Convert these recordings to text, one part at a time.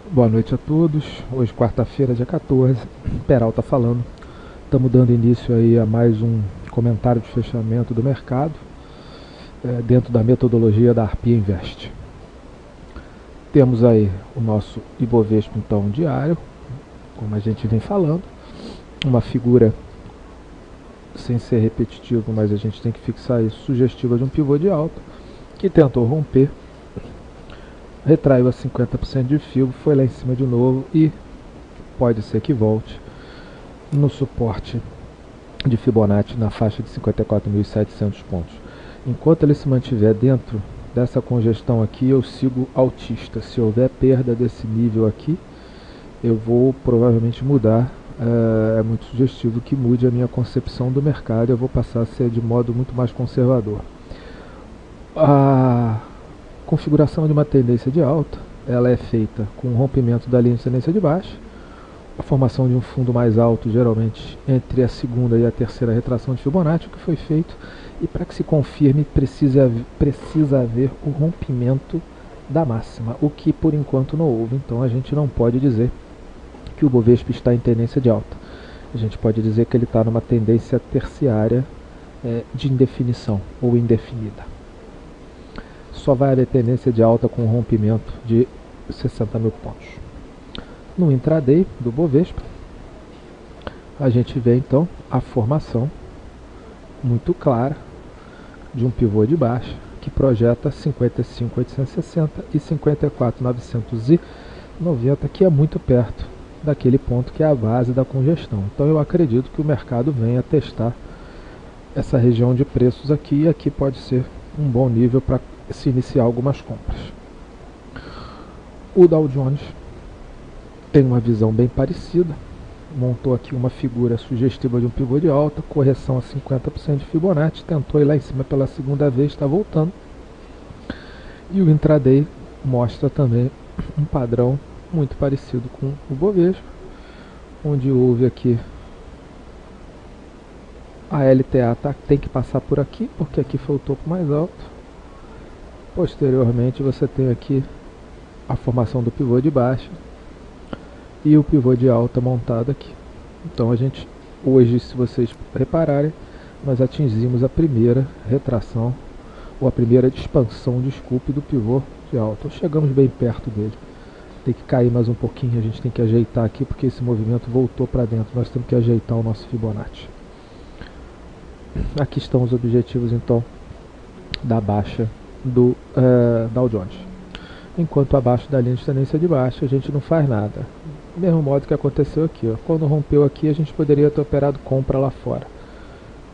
Boa noite a todos. Hoje, quarta-feira, dia 14, Peralta falando. Estamos dando início aí a mais um comentário de fechamento do mercado, dentro da metodologia da Arpia Invest. Temos aí o nosso Ibovespa, então, diário, como a gente vem falando. Uma figura, sem ser repetitivo, mas a gente tem que fixar isso, sugestiva de um pivô de alta, que tentou romper, retraiu a 50% de fio, foi lá em cima de novo e pode ser que volte no suporte de Fibonacci na faixa de 54.700 pontos. Enquanto ele se mantiver dentro dessa congestão aqui, eu sigo altista. Se houver perda desse nível aqui, eu vou provavelmente mudar. É muito sugestivo que mude a minha concepção do mercado. Eu vou passar a ser de modo muito mais conservador. A configuração de uma tendência de alta, ela é feita com o rompimento da linha de tendência de baixa, a formação de um fundo mais alto, geralmente entre a segunda e a terceira retração de Fibonacci, o que foi feito, e para que se confirme precisa haver o rompimento da máxima, o que por enquanto não houve. Então a gente não pode dizer que o Bovespa está em tendência de alta. A gente pode dizer que ele está numa tendência terciária de indefinição ou indefinida. Só vai haver tendência de alta com rompimento de 60 mil pontos. No intraday do Bovespa, a gente vê então a formação muito clara de um pivô de baixa que projeta 55.860 e 54.990, que é muito perto daquele ponto que é a base da congestão. Então eu acredito que o mercado venha testar essa região de preços aqui, e aqui pode ser um bom nível para se iniciar algumas compras. O Dow Jones tem uma visão bem parecida, montou aqui uma figura sugestiva de um pivô de alta, correção a 50% de Fibonacci, tentou ir lá em cima pela segunda vez, está voltando. E o intraday mostra também um padrão muito parecido com o Bovespa, onde houve aqui a LTA tem que passar por aqui, porque aqui foi o topo mais alto. Posteriormente você tem aqui a formação do pivô de baixa e o pivô de alta montado aqui. Então a gente, hoje, se vocês repararem, nós atingimos a primeira retração, ou a primeira expansão, desculpe, do pivô de alta. Chegamos bem perto dele. Tem que cair mais um pouquinho, a gente tem que ajeitar aqui, porque esse movimento voltou para dentro. Nós temos que ajeitar o nosso Fibonacci. Aqui estão os objetivos, então, da baixa do Dow Jones. Enquanto abaixo da linha de tendência de baixa, a gente não faz nada. Do mesmo modo que aconteceu aqui, ó. Quando rompeu aqui, a gente poderia ter operado compra lá fora.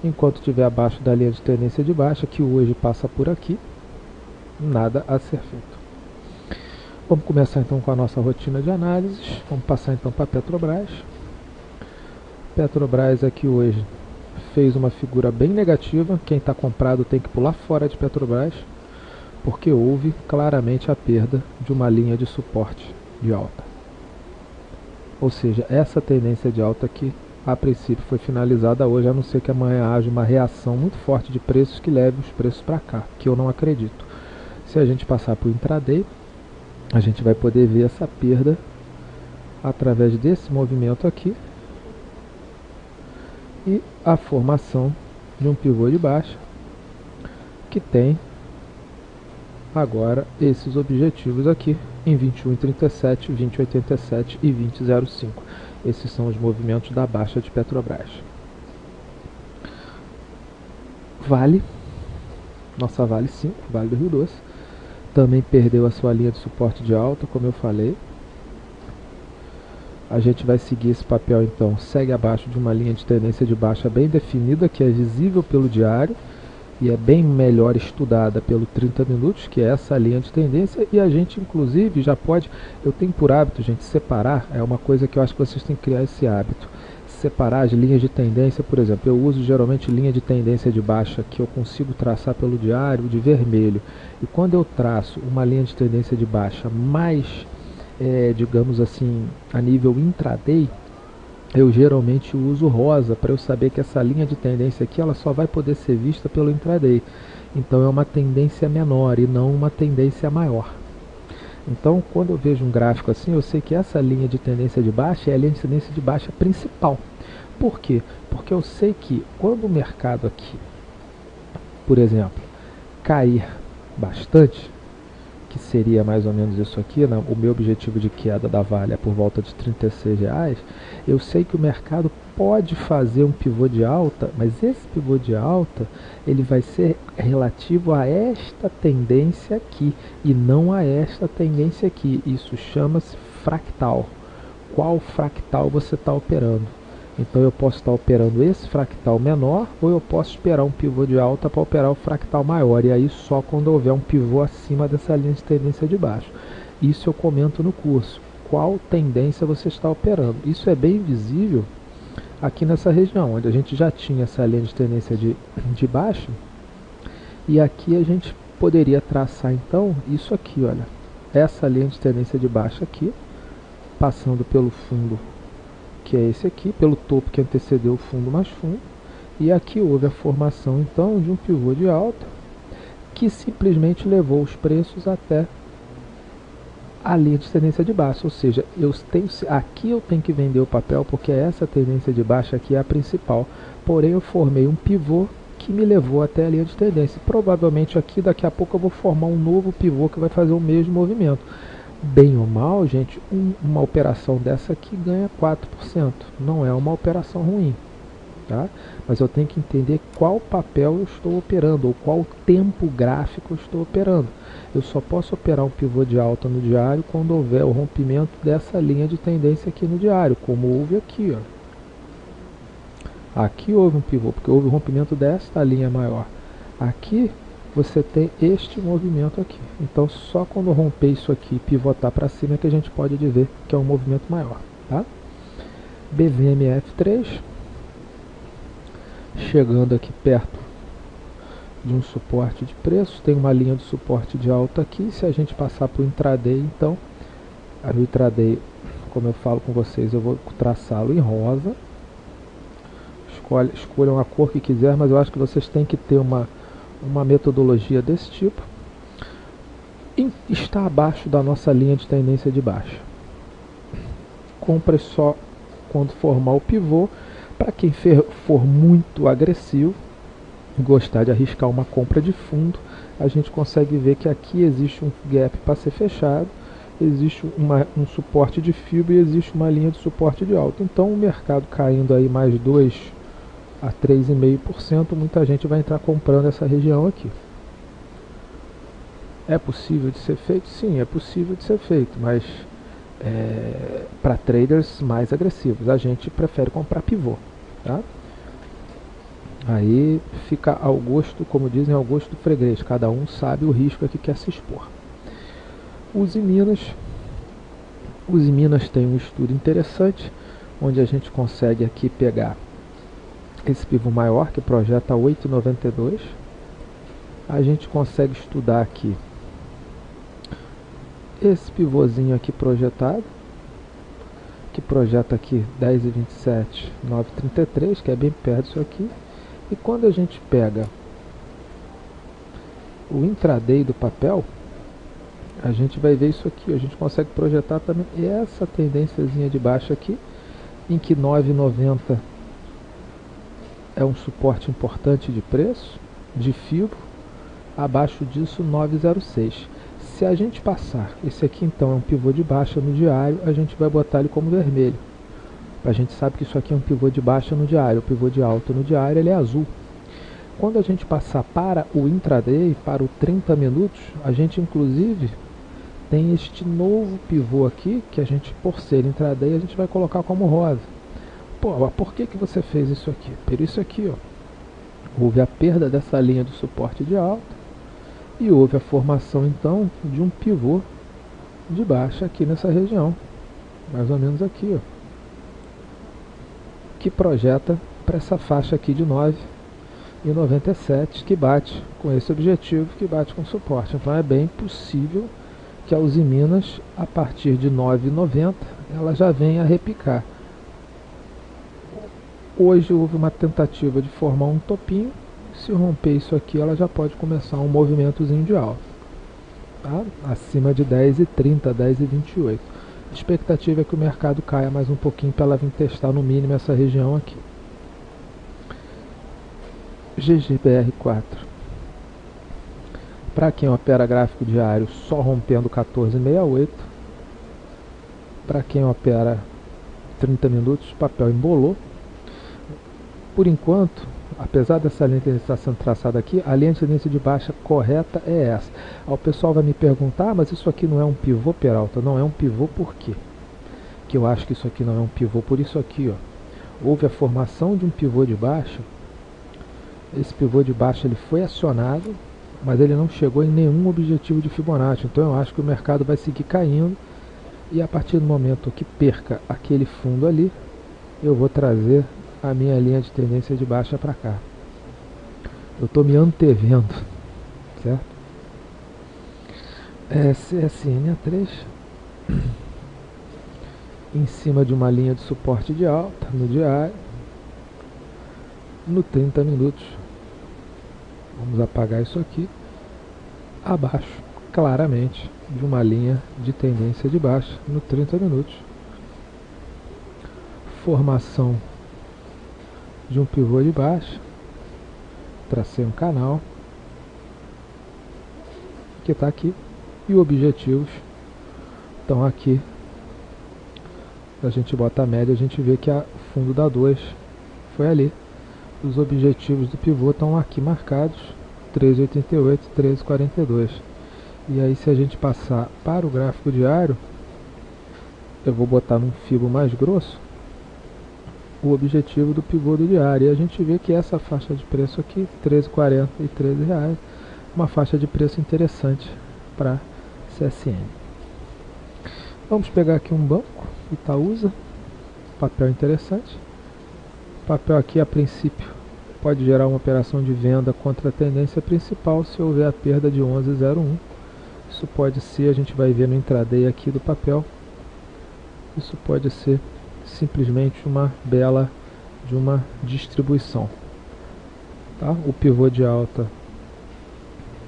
Enquanto estiver abaixo da linha de tendência de baixa, que hoje passa por aqui, nada a ser feito. Vamos começar então com a nossa rotina de análises. Vamos passar então para a Petrobras. Petrobras aqui hoje fez uma figura bem negativa. Quem está comprado tem que pular fora de Petrobras, porque houve claramente a perda de uma linha de suporte de alta. Ou seja, essa tendência de alta aqui, a princípio, foi finalizada hoje, a não ser que amanhã haja uma reação muito forte de preços que leve os preços para cá, que eu não acredito. Se a gente passar para o intraday, a gente vai poder ver essa perda através desse movimento aqui e a formação de um pivô de baixa que tem agora esses objetivos aqui em 21,37, 20,87 e 20,05. Esses são os movimentos da baixa de Petrobras. Vale, nossa Vale 5, Vale do Rio Doce, também perdeu a sua linha de suporte de alta, como eu falei. A gente vai seguir esse papel então, segue abaixo de uma linha de tendência de baixa bem definida, que é visível pelo diário e é bem melhor estudada pelo 30 minutos, que é essa linha de tendência, e a gente inclusive já pode, eu tenho por hábito, gente, separar, é uma coisa que eu acho que vocês têm que criar esse hábito, separar as linhas de tendência. Por exemplo, eu uso geralmente linha de tendência de baixa, que eu consigo traçar pelo diário de vermelho, e quando eu traço uma linha de tendência de baixa mais, digamos assim, a nível intraday, eu geralmente uso rosa para eu saber que essa linha de tendência aqui ela só vai poder ser vista pelo intraday. Então é uma tendência menor e não uma tendência maior. Então, quando eu vejo um gráfico assim, eu sei que essa linha de tendência de baixa é a linha de tendência de baixa principal. Por quê? Porque eu sei que quando o mercado aqui, por exemplo, cair bastante, que seria mais ou menos isso aqui, né? O meu objetivo de queda da Vale é por volta de R$ 36, eu sei que o mercado pode fazer um pivô de alta, mas esse pivô de alta ele vai ser relativo a esta tendência aqui e não a esta tendência aqui. Isso chama-se fractal. Qual fractal você está operando? Então eu posso estar operando esse fractal menor ou eu posso esperar um pivô de alta para operar o fractal maior, e aí só quando houver um pivô acima dessa linha de tendência de baixo. Isso eu comento no curso. Qual tendência você está operando? Isso é bem visível aqui nessa região, onde a gente já tinha essa linha de tendência de baixo, e aqui a gente poderia traçar então isso aqui, olha, essa linha de tendência de baixo aqui, passando pelo fundo, que é esse aqui, pelo topo que antecedeu o fundo mais fundo, e aqui houve a formação então de um pivô de alta que simplesmente levou os preços até a linha de tendência de baixa, ou seja, aqui eu tenho que vender o papel porque essa tendência de baixa aqui é a principal, porém eu formei um pivô que me levou até a linha de tendência. Provavelmente aqui daqui a pouco eu vou formar um novo pivô que vai fazer o mesmo movimento. Bem ou mal, gente, uma operação dessa aqui ganha 4%. Não é uma operação ruim, tá? Mas eu tenho que entender qual papel eu estou operando, ou qual tempo gráfico eu estou operando. Eu só posso operar um pivô de alta no diário quando houver o rompimento dessa linha de tendência aqui no diário, como houve aqui, ó. Aqui houve um pivô, porque houve o rompimento desta linha maior. Aqui você tem este movimento aqui. Então só quando romper isso aqui e pivotar para cima é que a gente pode dizer que é um movimento maior, tá? BVMF3, chegando aqui perto de um suporte de preço, tem uma linha de suporte de alta aqui. Se a gente passar para o intraday, então, no intraday, como eu falo com vocês, eu vou traçá-lo em rosa. Escolham a cor que quiser, mas eu acho que vocês têm que ter uma metodologia desse tipo. Está abaixo da nossa linha de tendência de baixa. Compre só quando formar o pivô. Para quem for muito agressivo, gostar de arriscar uma compra de fundo, a gente consegue ver que aqui existe um gap para ser fechado, existe um suporte de fibra e existe uma linha de suporte de alta. Então o mercado caindo aí mais 2 a 3,5%, muita gente vai entrar comprando essa região aqui. É possível de ser feito? Sim, é possível de ser feito, mas para traders mais agressivos, a gente prefere comprar pivô, tá? Aí fica ao gosto, como dizem, ao gosto do freguês, cada um sabe o risco a que quer se expor. Uzi Minas tem um estudo interessante, onde a gente consegue aqui pegar esse pivô maior, que projeta 8,92. A gente consegue estudar aqui esse pivôzinho aqui projetado, que projeta aqui 10,27, 9,33, que é bem perto disso aqui. E quando a gente pega o intraday do papel, a gente vai ver isso aqui. A gente consegue projetar também essa tendênciazinha de baixa aqui, em que 9,90 é um suporte importante de preço, de fibro. Abaixo disso 9,06. Se a gente passar, esse aqui então é um pivô de baixa no diário, a gente vai botar ele como vermelho. A gente sabe que isso aqui é um pivô de baixa no diário, o pivô de alta no diário ele é azul. Quando a gente passar para o intraday, para o 30 minutos, a gente inclusive tem este novo pivô aqui, que a gente, por ser intraday, a gente vai colocar como rosa. Pô, mas por que você fez isso aqui? Por isso aqui, ó, houve a perda dessa linha de suporte de alta e houve a formação então de um pivô de baixa aqui nessa região, mais ou menos aqui, ó, que projeta para essa faixa aqui de 9,97, que bate com esse objetivo, que bate com suporte. Então é bem possível que a Uzi Minas, a partir de 9,90, ela já venha a repicar. Hoje houve uma tentativa de formar um topinho. Se romper isso aqui, ela já pode começar um movimentozinho de alta. tá? Acima de 10,30, 10,28. A expectativa é que o mercado caia mais um pouquinho para ela vir testar no mínimo essa região aqui. GGBR4. Para quem opera gráfico diário, só rompendo 14,68. Para quem opera 30 minutos, o papel embolou. Por enquanto, apesar dessa linha que está sendo traçada aqui, a linha de tendência de baixa correta é essa. O pessoal vai me perguntar, mas isso aqui não é um pivô, Peralta? Não é um pivô por quê? Que eu acho que isso aqui não é um pivô por isso aqui, ó. Houve a formação de um pivô de baixa. Esse pivô de baixa ele foi acionado, mas ele não chegou em nenhum objetivo de Fibonacci. Então eu acho que o mercado vai seguir caindo. E a partir do momento que perca aquele fundo ali, eu vou trazer a minha linha de tendência de baixa para cá. Eu estou me antevendo, certo? CSN-A3 em cima de uma linha de suporte de alta no diário, no 30 minutos. Vamos apagar isso aqui. Abaixo, claramente, de uma linha de tendência de baixa no 30 minutos. Formação de um pivô de baixa. Tracei um canal que está aqui e objetivos estão aqui. A gente bota a média, a gente vê que o fundo da 2 foi ali. Os objetivos do pivô estão aqui marcados, 13,88, 13,42. E aí se a gente passar para o gráfico diário, eu vou botar num fibo mais grosso o objetivo do pivô do diário. E a gente vê que essa faixa de preço aqui, 13,40 e 13 reais, uma faixa de preço interessante para CSN. Vamos pegar aqui um banco, Itaúsa, papel interessante. Papel aqui a princípio pode gerar uma operação de venda contra a tendência principal se houver a perda de 11,01. Isso pode ser, a gente vai ver no intraday aqui do papel, isso pode ser simplesmente uma bela de uma distribuição, tá? O pivô de alta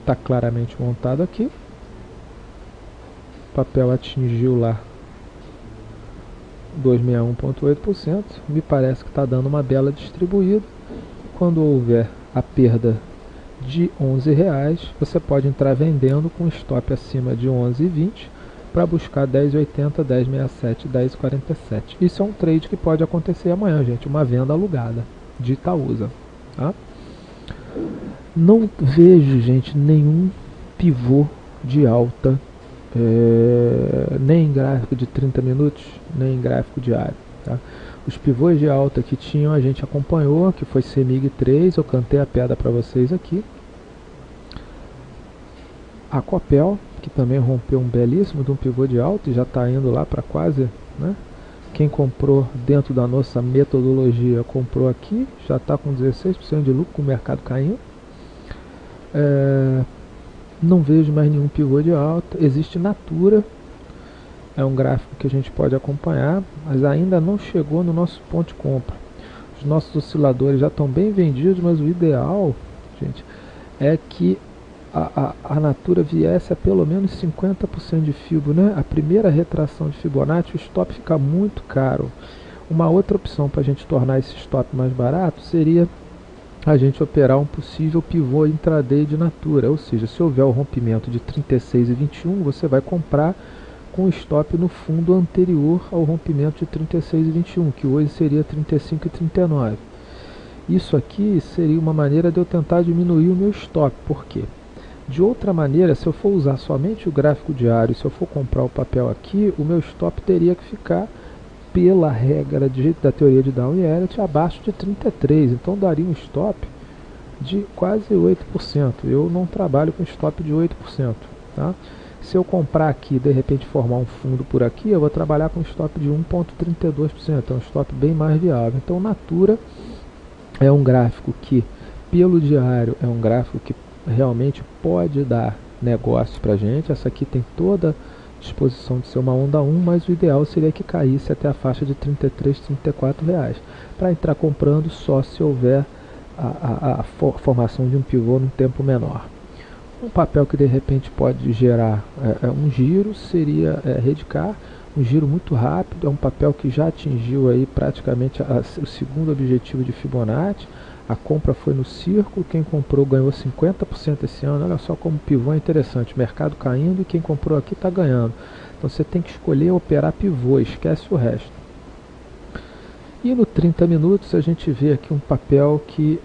está claramente montado aqui, o papel atingiu lá 261,8%, me parece que está dando uma bela distribuída. Quando houver a perda de R$11, você pode entrar vendendo com stop acima de 11,20 para buscar 10,80, 10,67, 10,47. Isso é um trade que pode acontecer amanhã, gente, uma venda alugada de Itaúsa, tá? Não vejo, gente, nenhum pivô de alta, nem em gráfico de 30 minutos, nem em gráfico diário, tá? Os pivôs de alta que tinham a gente acompanhou, que foi CEMIG 3, eu cantei a pedra para vocês aqui. A Copel, que também rompeu um belíssimo de um pivô de alta e já está indo lá para quase, né? Quem comprou dentro da nossa metodologia comprou aqui, já está com 16% de lucro com o mercado caindo. Não vejo mais nenhum pivô de alta. Existe Natura, é um gráfico que a gente pode acompanhar, mas ainda não chegou no nosso ponto de compra. Os nossos osciladores já estão bem vendidos, mas o ideal, gente, é que a Natura viesse a pelo menos 50% de Fibo, né? A primeira retração de Fibonacci, o stop fica muito caro. Uma outra opção para a gente tornar esse stop mais barato seria a gente operar um possível pivô intraday de Natura, ou seja, se houver o rompimento de 36,21, você vai comprar com stop no fundo anterior ao rompimento de 36,21, que hoje seria 35,39. Isso aqui seria uma maneira de eu tentar diminuir o meu stop. Por quê? De outra maneira, se eu for usar somente o gráfico diário, se eu for comprar o papel aqui, o meu stop teria que ficar, pela regra da teoria de Down e Elliott, abaixo de 33. Então daria um stop de quase 8%. Eu não trabalho com stop de 8%. Tá? Se eu comprar aqui, de repente formar um fundo por aqui, eu vou trabalhar com stop de 1,32%. É um stop bem mais viável. Então Natura é um gráfico que, pelo diário, é um gráfico que realmente pode dar negócio pra gente. Essa aqui tem toda disposição de ser uma onda 1, mas o ideal seria que caísse até a faixa de 33, 34 reais. Para entrar comprando só se houver a formação de um pivô num tempo menor. Um papel que de repente pode gerar um giro seria Redcar, um giro muito rápido, é um papel que já atingiu aí praticamente o segundo objetivo de Fibonacci. A compra foi no círculo, quem comprou ganhou 50% esse ano. Olha só como pivô é interessante, mercado caindo e quem comprou aqui está ganhando. Então você tem que escolher operar pivô, esquece o resto. E no 30 minutos a gente vê aqui um papel que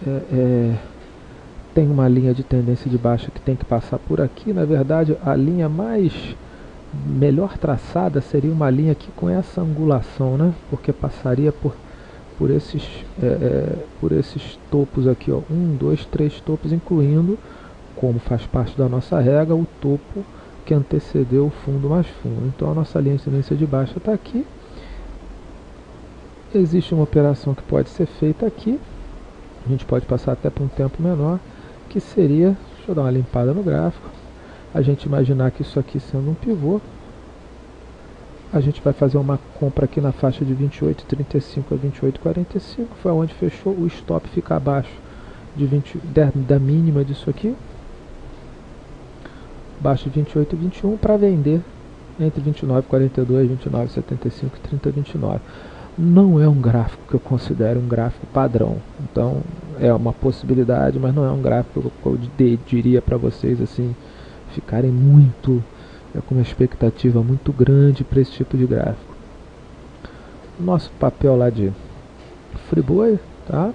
tem uma linha de tendência de baixa que tem que passar por aqui. Na verdade, a linha melhor traçada seria uma linha aqui com essa angulação, né? Porque passaria por esses topos aqui, ó, 1, 2, 3 topos, incluindo, como faz parte da nossa regra, o topo que antecedeu o fundo mais fundo. Então a nossa linha de tendência de baixa está aqui. Existe uma operação que pode ser feita aqui, a gente pode passar até por um tempo menor, que seria, deixa eu dar uma limpada no gráfico, a gente imaginar que isso aqui sendo um pivô, a gente vai fazer uma compra aqui na faixa de 28,35 a 28,45, foi onde fechou, o stop fica abaixo da mínima disso aqui, abaixo de 28,21 para vender entre 29,42, 29,75 e 30,29. Não é um gráfico que eu considero um gráfico padrão, então é uma possibilidade, mas não é um gráfico que eu diria para vocês assim ficarem muito com uma expectativa muito grande para esse tipo de gráfico. Nosso papel lá de Friboi, tá?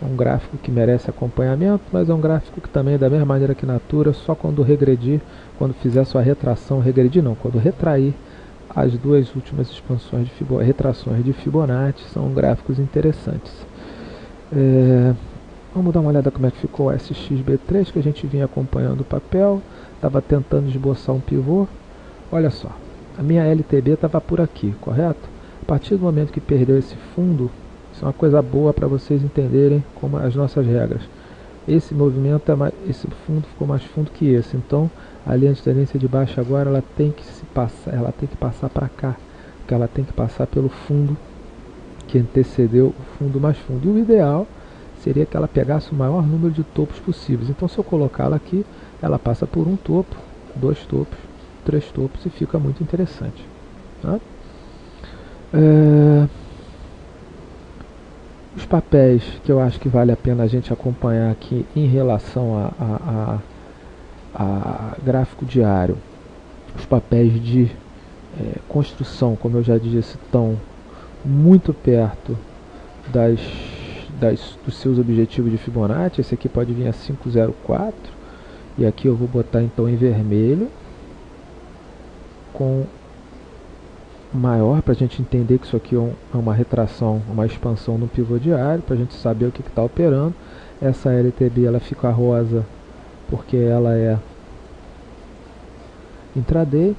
É um gráfico que merece acompanhamento, mas é um gráfico que também, da mesma maneira que Natura, só quando regredir, quando fizer sua retração, regredir não, quando retrair as duas últimas expansões de retrações de Fibonacci, são gráficos interessantes. Vamos dar uma olhada como é que ficou o SXB3, que a gente vinha acompanhando o papel, estava tentando esboçar um pivô. Olha só, a minha LTB estava por aqui, correto? A partir do momento que perdeu esse fundo, isso é uma coisa boa para vocês entenderem como as nossas regras. Esse movimento, esse fundo ficou mais fundo que esse, então a linha de tendência de baixa agora ela tem que passar para cá, porque ela tem que passar pelo fundo que antecedeu o fundo mais fundo. E o ideal seria que ela pegasse o maior número de topos possíveis. Então se eu colocá-la aqui, ela passa por um topo, 2 topos, 3 topos e fica muito interessante. Tá? Os papéis que eu acho que vale a pena a gente acompanhar aqui em relação a gráfico diário, os papéis de construção, como eu já disse, estão muito perto dos seus objetivos de Fibonacci. Esse aqui pode vir a 504 e aqui eu vou botar então em vermelho com maior, para a gente entender que isso aqui é uma retração, uma expansão no pivô diário, para a gente saber o que está operando. Essa LTB ela fica rosa porque ela é intraday.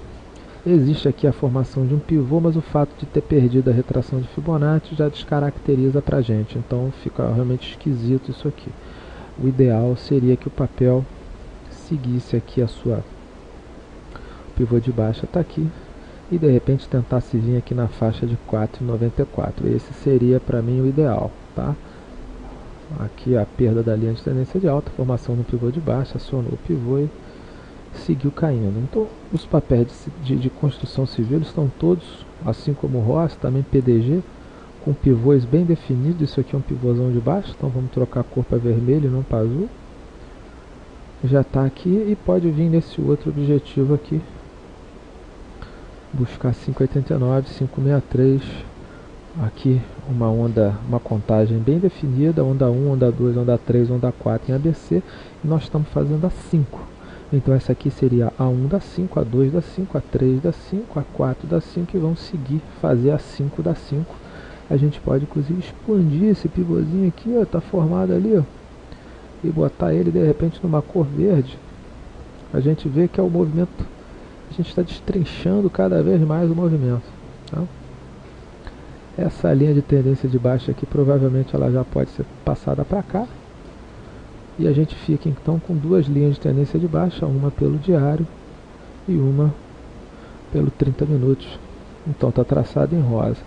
Existe aqui a formação de um pivô, mas o fato de ter perdido a retração de Fibonacci já descaracteriza para a gente, então fica realmente esquisito isso aqui. O ideal seria que o papel seguisse aqui o pivô de baixa está aqui, e de repente tentasse vir aqui na faixa de 4,94. Esse seria para mim o ideal, tá? Aqui a perda da linha de tendência de alta, formação no pivô de baixa, acionou o pivô e seguiu caindo. Então os papéis de construção civil estão todos, assim como o ROSS, também PDG, com pivôs bem definidos. Isso aqui é um pivôzão de baixo, então vamos trocar a cor para vermelho e não para azul. Já está aqui e pode vir nesse outro objetivo aqui, buscar 5,89, 5,63. Aqui uma contagem bem definida, onda 1, onda 2, onda 3, onda 4 em ABC, e nós estamos fazendo a 5. Então essa aqui seria a 1 da 5, a 2 da 5, a 3 da 5, a 4 da 5, e vamos seguir, fazer a 5 da 5. A gente pode inclusive expandir esse pivôzinho aqui, ó, tá formado ali, ó, e botar ele de repente numa cor verde. A gente vê que é o movimento, a gente está destrinchando cada vez mais o movimento, tá? Essa linha de tendência de baixa aqui, provavelmente ela já pode ser passada para cá. E a gente fica então com duas linhas de tendência de baixa, uma pelo diário e uma pelo 30 minutos. Então está traçado em rosa.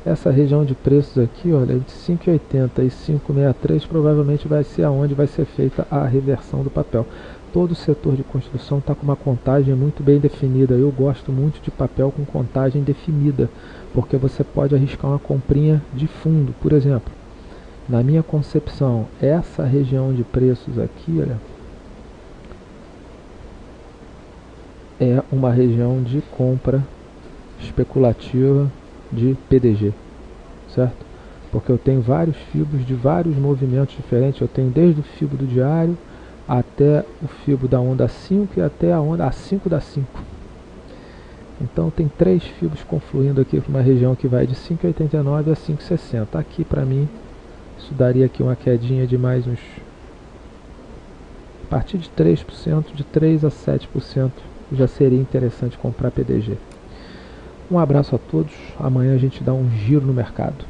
Essa região de preços aqui, olha, de 5,80 e 5,63 provavelmente vai ser aonde vai ser feita a reversão do papel. todo o setor de construção está com uma contagem muito bem definida. Eu gosto muito de papel com contagem definida, porque você pode arriscar uma comprinha de fundo. Por exemplo, na minha concepção, essa região de preços aqui, olha, é uma região de compra especulativa de PDG, certo? Porque eu tenho vários fibos de vários movimentos diferentes. Eu tenho desde o fibo do diário até o fibo da onda 5 e até a onda A5 da 5. Então tem 3 fibos confluindo aqui para uma região que vai de 5,89 a 5,60. Aqui para mim isso daria aqui uma quedinha de mais uns, a partir de 3%, de 3 a 7% já seria interessante comprar PDG. Um abraço a todos, amanhã a gente dá um giro no mercado.